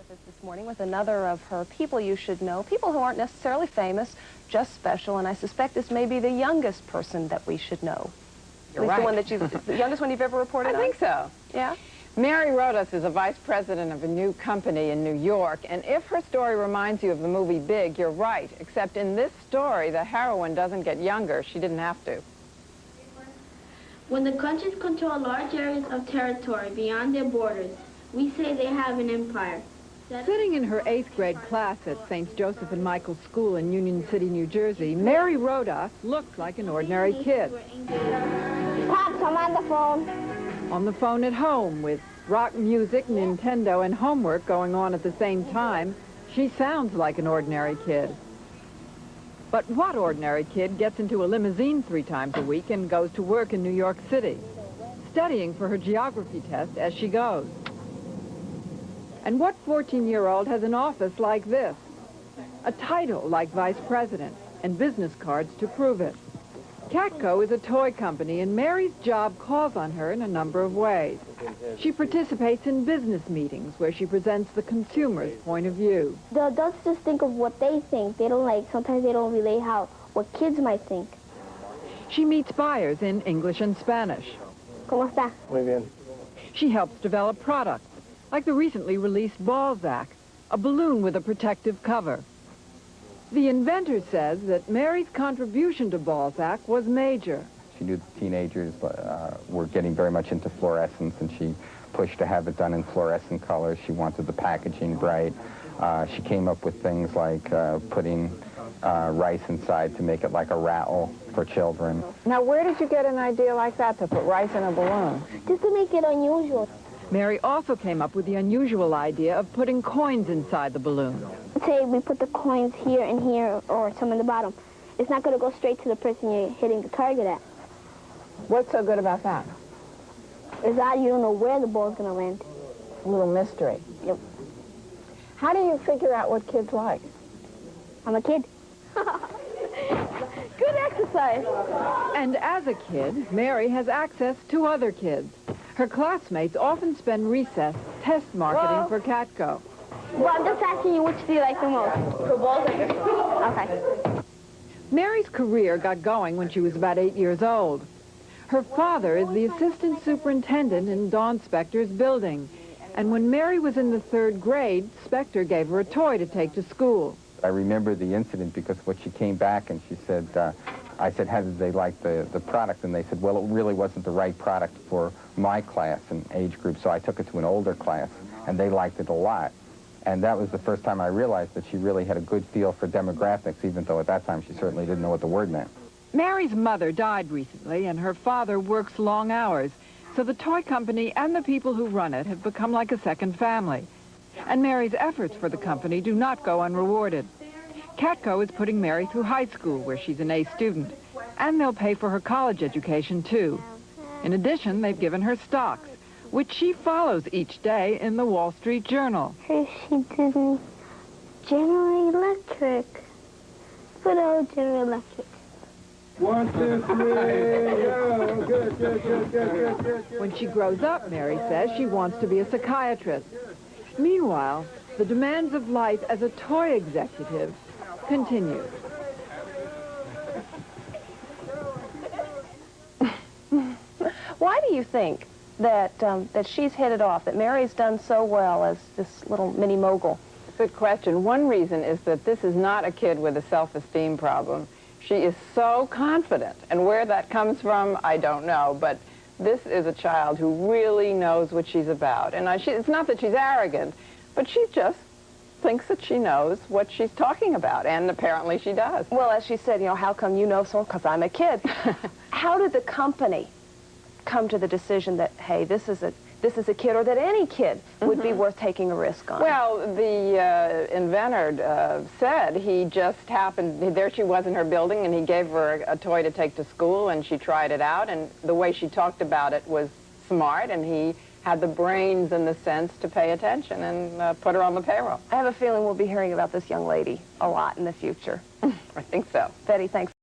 with us this morning with another of her people you should know, people who aren't necessarily famous, just special, and I suspect this may be the youngest person that we should know. You're At least right. the one that the youngest one you've ever reported on? I think so. Yeah? Mary Rodas is a vice president of a new company in New York, and if her story reminds you of the movie Big, you're right, except in this story, the heroine doesn't get younger. She didn't have to. When the countries control large areas of territory beyond their borders, we say they have an empire. Sitting in her 8th grade class at St. Joseph and Michael's School in Union City, New Jersey, Mary Rodas looked like an ordinary kid. Pops, I'm on the phone. On the phone at home with rock music, Nintendo, and homework going on at the same time, she sounds like an ordinary kid. But what ordinary kid gets into a limousine 3 times a week and goes to work in New York City, studying for her geography test as she goes? And what 14-year-old has an office like this, a title like vice president, and business cards to prove it? Catco is a toy company, and Mary's job calls on her in a number of ways. She participates in business meetings where she presents the consumer's point of view. The adults just think of what they think. They don't sometimes they don't relate what kids might think. She meets buyers in English and Spanish. ¿Cómo está? Muy bien. She helps develop products, like the recently released Balzac, a balloon with a protective cover. The inventor says that Mary's contribution to Balzac was major. She knew the teenagers were getting very much into fluorescence, and she pushed to have it done in fluorescent colors. She wanted the packaging bright. She came up with things like putting rice inside to make it like a rattle for children. Now, where did you get an idea like that, to put rice in a balloon? Just to make it unusual. Mary also came up with the unusual idea of putting coins inside the balloon. Say we put the coins here and here, or some in the bottom. It's not going to go straight to the person you're hitting the target at. What's so good about that? Is that you don't know where the ball's going to land. A little mystery. Yep. How do you figure out what kids like? I'm a kid. Good exercise. And as a kid, Mary has access to other kids. Her classmates often spend recess test marketing for Catco. Well, I'm just asking you, which do you like the most? For Balzac? Okay. Mary's career got going when she was about 8 years old. Her father is the assistant superintendent in Don Spector's building. And when Mary was in the 3rd grade, Spector gave her a toy to take to school. I remember the incident because when she came back and she said, I said, how did they like the product? And they said, well, it really wasn't the right product for my class and age group, so I took it to an older class, and they liked it a lot. And that was the first time I realized that she really had a good feel for demographics, even though at that time she certainly didn't know what the word meant. Mary's mother died recently, and her father works long hours, so the toy company and the people who run it have become like a second family. And Mary's efforts for the company do not go unrewarded. Catco is putting Mary through high school, where she's an A student, and they'll pay for her college education, too. In addition, they've given her stocks, which she follows each day in the Wall Street Journal. Hershey Disney, General Electric. Good old General Electric. 1, 2, 3, go. Good. When she grows up, Mary says she wants to be a psychiatrist. Meanwhile, the demands of life as a toy executive continue. Why do you think that, that she's hit it off, that Mary's done so well as this little mini mogul? Good question. One reason is that this is not a kid with a self-esteem problem. She is so confident, and where that comes from, I don't know, but this is a child who really knows what she's about. And it's not that she's arrogant, but she just thinks that she knows what she's talking about, and apparently she does. Well, as she said, you know, how come you know so? Because I'm a kid. How did the company come to the decision that, hey, this is a kid, or that any kid would be worth taking a risk on? Well, the inventor said he just happened, there she was in her building, and he gave her a toy to take to school, and she tried it out, and the way she talked about it was smart, and he had the brains and the sense to pay attention and put her on the payroll. I have a feeling we'll be hearing about this young lady a lot in the future. I think so. Betty, thanks.